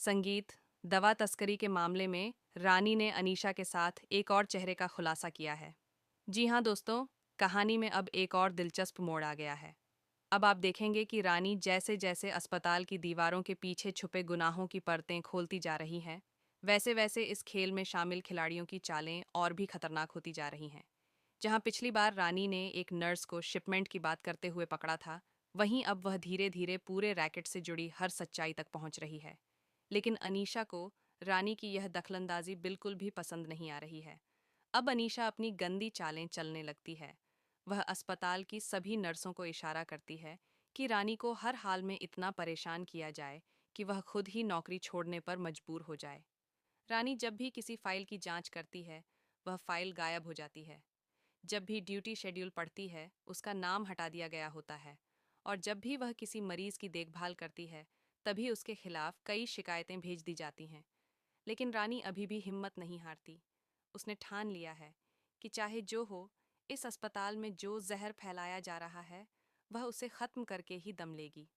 संगीत, दवा तस्करी के मामले में रानी ने अनीशा के साथ एक और चेहरे का खुलासा किया है। जी हाँ दोस्तों, कहानी में अब एक और दिलचस्प मोड़ आ गया है। अब आप देखेंगे कि रानी जैसे जैसे अस्पताल की दीवारों के पीछे छुपे गुनाहों की परतें खोलती जा रही हैं, वैसे वैसे इस खेल में शामिल खिलाड़ियों की चालें और भी खतरनाक होती जा रही हैं। जहां पिछली बार रानी ने एक नर्स को शिपमेंट की बात करते हुए पकड़ा था, वहीं अब वह धीरे धीरे पूरे रैकेट से जुड़ी हर सच्चाई तक पहुंच रही है। लेकिन अनीशा को रानी की यह दखलंदाजी बिल्कुल भी पसंद नहीं आ रही है। अब अनीशा अपनी गंदी चालें चलने लगती है। वह अस्पताल की सभी नर्सों को इशारा करती है कि रानी को हर हाल में इतना परेशान किया जाए कि वह खुद ही नौकरी छोड़ने पर मजबूर हो जाए। रानी जब भी किसी फाइल की जांच करती है, वह फाइल गायब हो जाती है। जब भी ड्यूटी शेड्यूल पढ़ती है, उसका नाम हटा दिया गया होता है। और जब भी वह किसी मरीज की देखभाल करती है, तभी उसके खिलाफ कई शिकायतें भेज दी जाती हैं। लेकिन रानी अभी भी हिम्मत नहीं हारती। उसने ठान लिया है कि चाहे जो हो, इस अस्पताल में जो जहर फैलाया जा रहा है, वह उसे खत्म करके ही दम लेगी।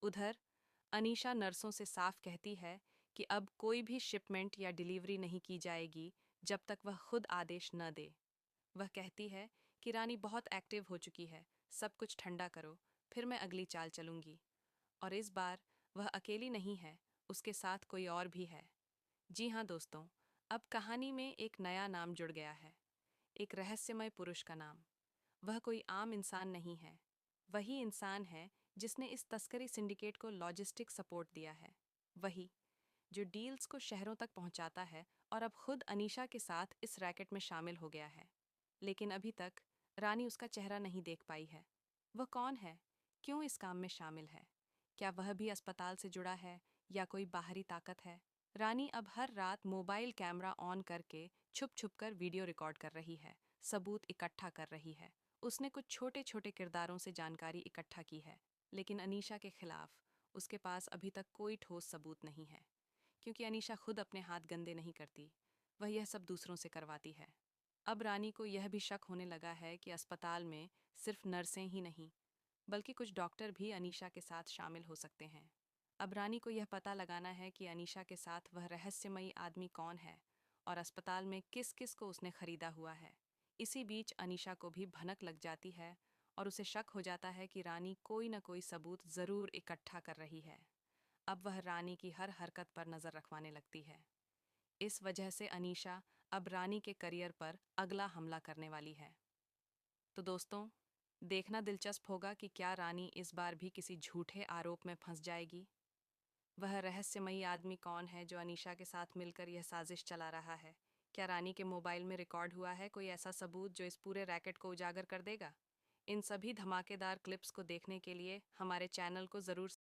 उधर अनीशा नर्सों से साफ कहती है कि अब कोई भी शिपमेंट या डिलीवरी नहीं की जाएगी जब तक वह खुद आदेश न दे। वह कहती है कि रानी बहुत एक्टिव हो चुकी है, सब कुछ ठंडा करो, फिर मैं अगली चाल चलूंगी। और इस बार वह अकेली नहीं है, उसके साथ कोई और भी है। जी हाँ दोस्तों, अब कहानी में एक नया नाम जुड़ गया है, एक रहस्यमय पुरुष का नाम। वह कोई आम इंसान नहीं है, वही इंसान है जिसने इस तस्करी सिंडिकेट को लॉजिस्टिक सपोर्ट दिया है। वही जो डील्स को शहरों तक पहुंचाता है और अब खुद अनीशा के साथ इस रैकेट में शामिल हो गया है। लेकिन अभी तक रानी उसका चेहरा नहीं देख पाई है। वह कौन है? क्यों इस काम में शामिल है? क्या वह भी अस्पताल से जुड़ा है या कोई बाहरी ताकत है? रानी अब हर रात मोबाइल कैमरा ऑन करके छुप छुप कर वीडियो रिकॉर्ड कर रही है, सबूत इकट्ठा कर रही है। उसने कुछ छोटे छोटे किरदारों से जानकारी इकट्ठा की है, लेकिन अनीशा के खिलाफ उसके पास अभी तक कोई ठोस सबूत नहीं है। क्योंकि अनीशा खुद अपने हाथ गंदे नहीं करती, वह यह सब दूसरों से करवाती है। अब रानी को यह भी शक होने लगा है कि अस्पताल में सिर्फ नर्सें ही नहीं, बल्कि कुछ डॉक्टर भी अनीशा के साथ शामिल हो सकते हैं। अब रानी को यह पता लगाना है कि अनीशा के साथ वह रहस्यमयी आदमी कौन है और अस्पताल में किस किस को उसने खरीदा हुआ है। इसी बीच अनीशा को भी भनक लग जाती है और उसे शक हो जाता है कि रानी कोई न कोई सबूत जरूर इकट्ठा कर रही है। अब वह रानी की हर हरकत पर नजर रखवाने लगती है। इस वजह से अनीशा अब रानी के करियर पर अगला हमला करने वाली है। तो दोस्तों, देखना दिलचस्प होगा कि क्या रानी इस बार भी किसी झूठे आरोप में फंस जाएगी। वह रहस्यमयी आदमी कौन है जो अनीशा के साथ मिलकर यह साजिश चला रहा है? क्या रानी के मोबाइल में रिकॉर्ड हुआ है कोई ऐसा सबूत जो इस पूरे रैकेट को उजागर कर देगा? इन सभी धमाकेदार क्लिप्स को देखने के लिए हमारे चैनल को ज़रूर